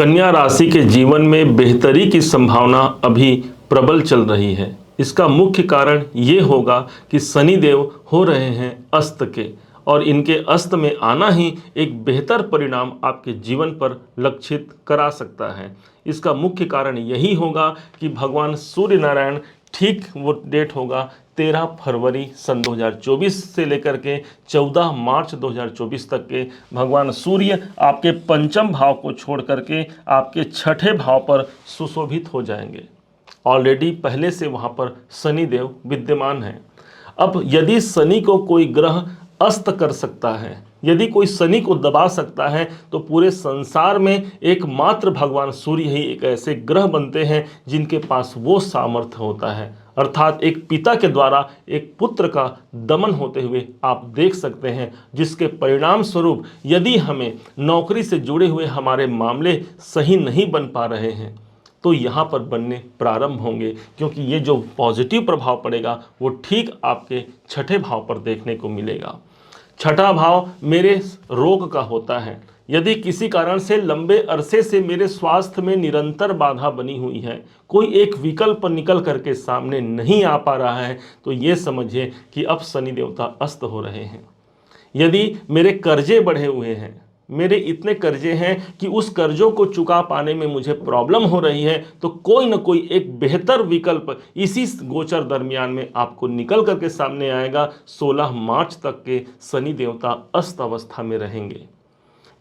कन्या राशि के जीवन में बेहतरी की संभावना अभी प्रबल चल रही है। इसका मुख्य कारण ये होगा कि शनि देव हो रहे हैं अस्त के, और इनके अस्त में आना ही एक बेहतर परिणाम आपके जीवन पर लक्षित करा सकता है। इसका मुख्य कारण यही होगा कि भगवान सूर्य नारायण, ठीक वो डेट होगा 13 फरवरी सन 2024 से लेकर के 14 मार्च 2024 तक के, भगवान सूर्य आपके पंचम भाव को छोड़ करके आपके छठे भाव पर सुशोभित हो जाएंगे। ऑलरेडी पहले से वहाँ पर शनि देव विद्यमान हैं। अब यदि शनि को कोई ग्रह अस्त कर सकता है, यदि कोई शनि को दबा सकता है, तो पूरे संसार में एकमात्र भगवान सूर्य ही एक ऐसे ग्रह बनते हैं जिनके पास वो सामर्थ्य होता है। अर्थात एक पिता के द्वारा एक पुत्र का दमन होते हुए आप देख सकते हैं, जिसके परिणाम स्वरूप यदि हमें नौकरी से जुड़े हुए हमारे मामले सही नहीं बन पा रहे हैं तो यहाँ पर बनने प्रारंभ होंगे, क्योंकि ये जो पॉजिटिव प्रभाव पड़ेगा वो ठीक आपके छठे भाव पर देखने को मिलेगा। छठा भाव मेरे रोग का होता है। यदि किसी कारण से लंबे अरसे से मेरे स्वास्थ्य में निरंतर बाधा बनी हुई है, कोई एक विकल्प निकल करके सामने नहीं आ पा रहा है, तो ये समझिए कि अब शनि देवता अस्त हो रहे हैं। यदि मेरे कर्जे बढ़े हुए हैं, मेरे इतने कर्जे हैं कि उस कर्जों को चुका पाने में मुझे प्रॉब्लम हो रही है, तो कोई ना कोई एक बेहतर विकल्प इसी गोचर दरमियान में आपको निकल करके सामने आएगा। 16 मार्च तक के शनि देवता अस्त अवस्था में रहेंगे।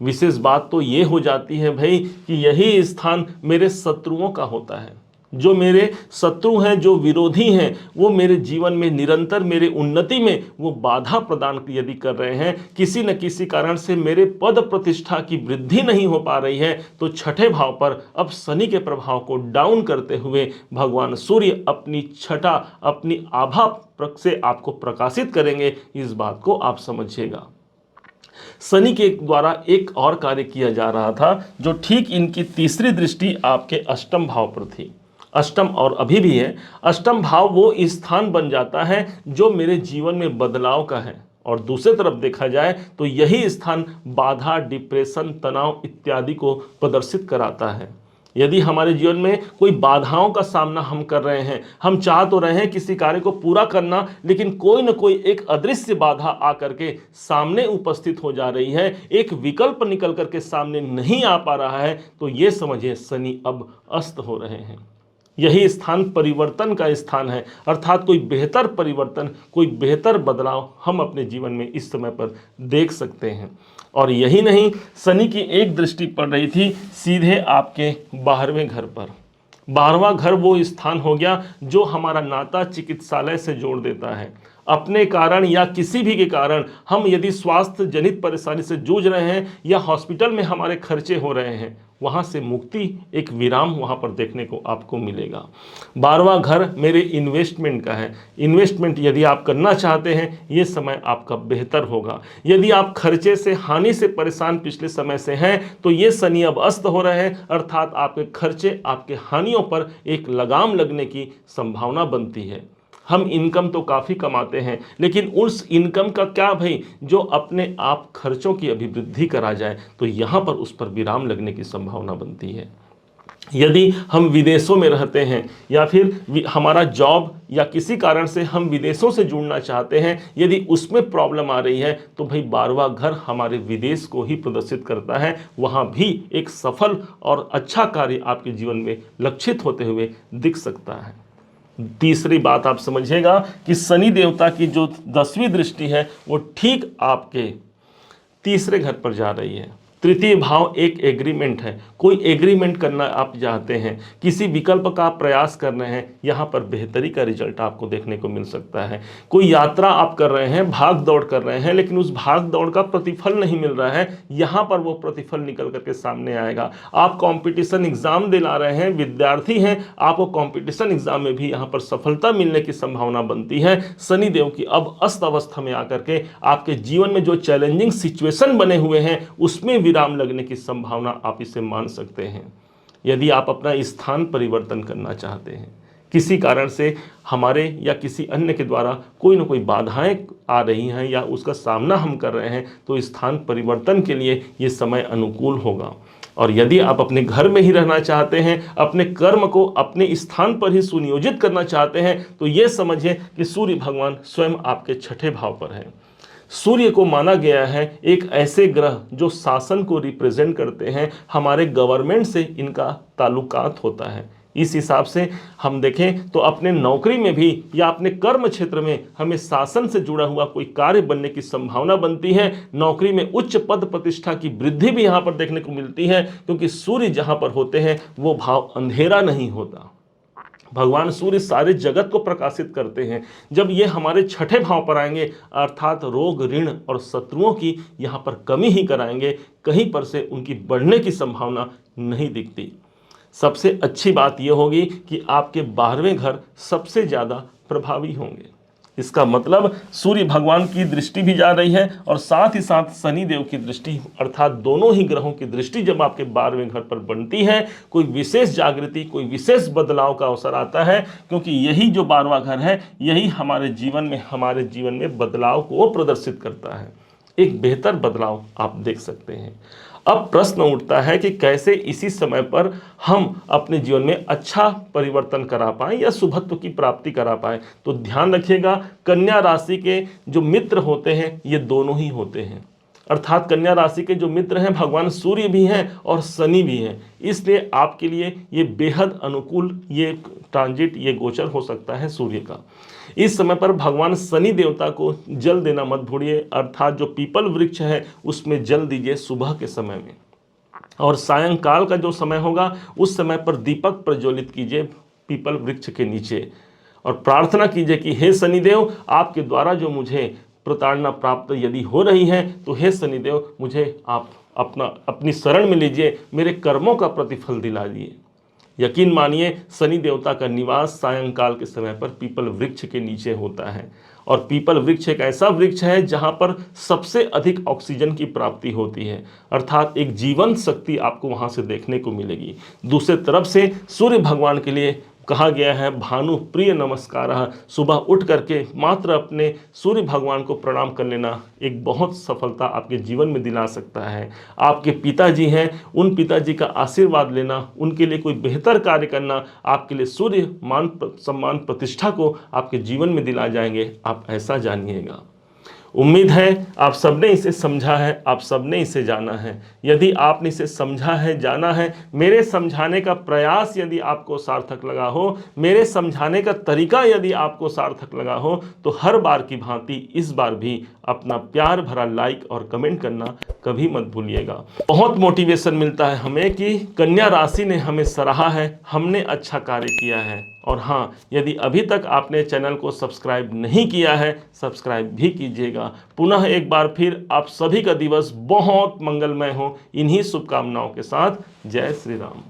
विशेष बात तो ये हो जाती है भाई कि यही स्थान मेरे शत्रुओं का होता है। जो मेरे शत्रु हैं, जो विरोधी हैं, वो मेरे जीवन में निरंतर मेरे उन्नति में वो बाधा प्रदान यदि कर रहे हैं, किसी न किसी कारण से मेरे पद प्रतिष्ठा की वृद्धि नहीं हो पा रही है, तो छठे भाव पर अब शनि के प्रभाव को डाउन करते हुए भगवान सूर्य अपनी छठा, अपनी आभा से आपको प्रकाशित करेंगे। इस बात को आप समझिएगा। शनि के द्वारा एक और कार्य किया जा रहा था, जो ठीक इनकी तीसरी दृष्टि आपके अष्टम भाव पर थी। अष्टम और अभी भी है। अष्टम भाव वो स्थान बन जाता है जो मेरे जीवन में बदलाव का है, और दूसरी तरफ देखा जाए तो यही स्थान बाधा, डिप्रेशन, तनाव इत्यादि को प्रदर्शित कराता है। यदि हमारे जीवन में कोई बाधाओं का सामना हम कर रहे हैं, हम चाह तो रहे हैं किसी कार्य को पूरा करना, लेकिन कोई न कोई एक अदृश्य बाधा आकर के सामने उपस्थित हो जा रही है, एक विकल्प निकल करके सामने नहीं आ पा रहा है, तो ये समझिए शनि अब अस्त हो रहे हैं। यही स्थान परिवर्तन का स्थान है, अर्थात कोई बेहतर परिवर्तन, कोई बेहतर बदलाव हम अपने जीवन में इस समय पर देख सकते हैं। और यही नहीं, शनि की एक दृष्टि पड़ रही थी सीधे आपके 12वें घर पर। 12वां घर वो स्थान हो गया जो हमारा नाता चिकित्सालय से जोड़ देता है। अपने कारण या किसी भी के कारण हम यदि स्वास्थ्य जनित परेशानी से जूझ रहे हैं या हॉस्पिटल में हमारे खर्चे हो रहे हैं, वहाँ से मुक्ति, एक विराम वहाँ पर देखने को आपको मिलेगा। 12वां घर मेरे इन्वेस्टमेंट का है। इन्वेस्टमेंट यदि आप करना चाहते हैं, ये समय आपका बेहतर होगा। यदि आप खर्चे से, हानि से परेशान पिछले समय से हैं, तो ये शनि अब अस्त हो रहे हैं, अर्थात आपके खर्चे, आपके हानियों पर एक लगाम लगने की संभावना बनती है। हम इनकम तो काफ़ी कमाते हैं, लेकिन उस इनकम का क्या भाई, जो अपने आप खर्चों की अभिवृद्धि करा जाए, तो यहाँ पर उस पर विराम लगने की संभावना बनती है। यदि हम विदेशों में रहते हैं या फिर हमारा जॉब या किसी कारण से हम विदेशों से जुड़ना चाहते हैं, यदि उसमें प्रॉब्लम आ रही है, तो भाई 12वां घर हमारे विदेश को ही प्रदर्शित करता है। वहाँ भी एक सफल और अच्छा कार्य आपके जीवन में लक्षित होते हुए दिख सकता है। तीसरी बात आप समझिएगा कि शनि देवता की जो 10वीं दृष्टि है वो ठीक आपके तीसरे घर पर जा रही है। तृतीय भाव एक एग्रीमेंट है। कोई एग्रीमेंट करना आप चाहते हैं, किसी विकल्प का आप प्रयास कर रहे हैं, यहाँ पर बेहतरी का रिजल्ट आपको देखने को मिल सकता है। कोई यात्रा आप कर रहे हैं, भाग दौड़ कर रहे हैं, लेकिन उस भाग दौड़ का प्रतिफल नहीं मिल रहा है, यहाँ पर वो प्रतिफल निकल करके सामने आएगा। आप कंपटीशन एग्जाम दिला रहे हैं, विद्यार्थी हैं, आपको कंपटीशन एग्जाम में भी यहाँ पर सफलता मिलने की संभावना बनती है। शनि देव की अब अस्त अवस्था में आकर के आपके जीवन में जो चैलेंजिंग सिचुएशन बने हुए हैं, उसमें विराम लगने की संभावना आप इसे मान सकते हैं। यदि आप अपना स्थान परिवर्तन करना चाहते हैं, किसी कारण से हमारे या किसी अन्य के द्वारा कोई ना कोई बाधाएं आ रही हैं या उसका सामना हम कर रहे हैं, तो स्थान परिवर्तन के लिए ये समय अनुकूल होगा। और यदि आप अपने घर में ही रहना चाहते हैं, अपने कर्म को अपने स्थान पर ही सुनियोजित करना चाहते हैं, तो ये समझिए कि सूर्य भगवान स्वयं आपके छठे भाव पर है। सूर्य को माना गया है एक ऐसे ग्रह जो शासन को रिप्रेजेंट करते हैं, हमारे गवर्नमेंट से इनका ताल्लुकात होता है। इस हिसाब से हम देखें तो अपने नौकरी में भी या अपने कर्म क्षेत्र में हमें शासन से जुड़ा हुआ कोई कार्य बनने की संभावना बनती है। नौकरी में उच्च पद प्रतिष्ठा की वृद्धि भी यहाँ पर देखने को मिलती है, क्योंकि सूर्य जहाँ पर होते हैं वो भाव अंधेरा नहीं होता। भगवान सूर्य सारे जगत को प्रकाशित करते हैं। जब ये हमारे छठे भाव पर आएंगे, अर्थात रोग, ऋण और शत्रुओं की यहाँ पर कमी ही कराएंगे, कहीं पर से उनकी बढ़ने की संभावना नहीं दिखती। सबसे अच्छी बात यह होगी कि आपके 12वें घर सबसे ज़्यादा प्रभावी होंगे। इसका मतलब सूर्य भगवान की दृष्टि भी जा रही है और साथ ही साथ शनि देव की दृष्टि, अर्थात दोनों ही ग्रहों की दृष्टि जब आपके 12वें घर पर बनती है, कोई विशेष जागृति, कोई विशेष बदलाव का अवसर आता है, क्योंकि यही जो 12वां घर है, यही हमारे जीवन में बदलाव को प्रदर्शित करता है। एक बेहतर बदलाव आप देख सकते हैं। अब प्रश्न उठता है कि कैसे इसी समय पर हम अपने जीवन में अच्छा परिवर्तन करा पाएं या शुभत्व की प्राप्ति करा पाएं। तो ध्यान रखिएगा, कन्या राशि के जो मित्र होते हैं ये दोनों ही होते हैं, अर्थात कन्या राशि के जो मित्र हैं भगवान सूर्य भी हैं और शनि भी हैं। इसलिए आपके लिए ये बेहद अनुकूल ये ट्रांजिट, ये गोचर हो सकता है सूर्य का। इस समय पर भगवान शनि देवता को जल देना मत भूलिए, अर्थात जो पीपल वृक्ष है उसमें जल दीजिए सुबह के समय में, और सायंकाल का जो समय होगा उस समय पर दीपक प्रज्वलित कीजिए पीपल वृक्ष के नीचे, और प्रार्थना कीजिए कि हे शनिदेव, आपके द्वारा जो मुझे प्रताड़ना प्राप्त यदि हो रही है, तो हे शनिदेव मुझे आप अपनी शरण में लीजिए, मेरे कर्मों का प्रतिफल दिला दिए। यकीन मानिए, शनि देवता का निवास सायंकाल के समय पर पीपल वृक्ष के नीचे होता है, और पीपल वृक्ष एक ऐसा वृक्ष है जहां पर सबसे अधिक ऑक्सीजन की प्राप्ति होती है, अर्थात एक जीवन शक्ति आपको वहां से देखने को मिलेगी। दूसरे तरफ से सूर्य भगवान के लिए कहा गया है भानु प्रिय नमस्कारः, सुबह उठ करके मात्र अपने सूर्य भगवान को प्रणाम कर लेना एक बहुत सफलता आपके जीवन में दिला सकता है। आपके पिताजी हैं, उन पिताजी का आशीर्वाद लेना, उनके लिए कोई बेहतर कार्य करना आपके लिए सूर्य मान सम्मान प्रतिष्ठा को आपके जीवन में दिला जाएंगे, आप ऐसा जानिएगा। उम्मीद है आप सबने इसे समझा है, आप सबने इसे जाना है। यदि आपने इसे समझा है, जाना है, मेरे समझाने का प्रयास यदि आपको सार्थक लगा हो, मेरे समझाने का तरीका यदि आपको सार्थक लगा हो, तो हर बार की भांति इस बार भी अपना प्यार भरा लाइक और कमेंट करना कभी मत भूलिएगा। बहुत मोटिवेशन मिलता है हमें कि कन्या राशि ने हमें सराहा है, हमने अच्छा कार्य किया है। और हाँ, यदि अभी तक आपने चैनल को सब्सक्राइब नहीं किया है, सब्सक्राइब भी कीजिएगा। पुनः एक बार फिर आप सभी का दिवस बहुत मंगलमय हो, इन्हीं शुभकामनाओं के साथ। जय श्री राम।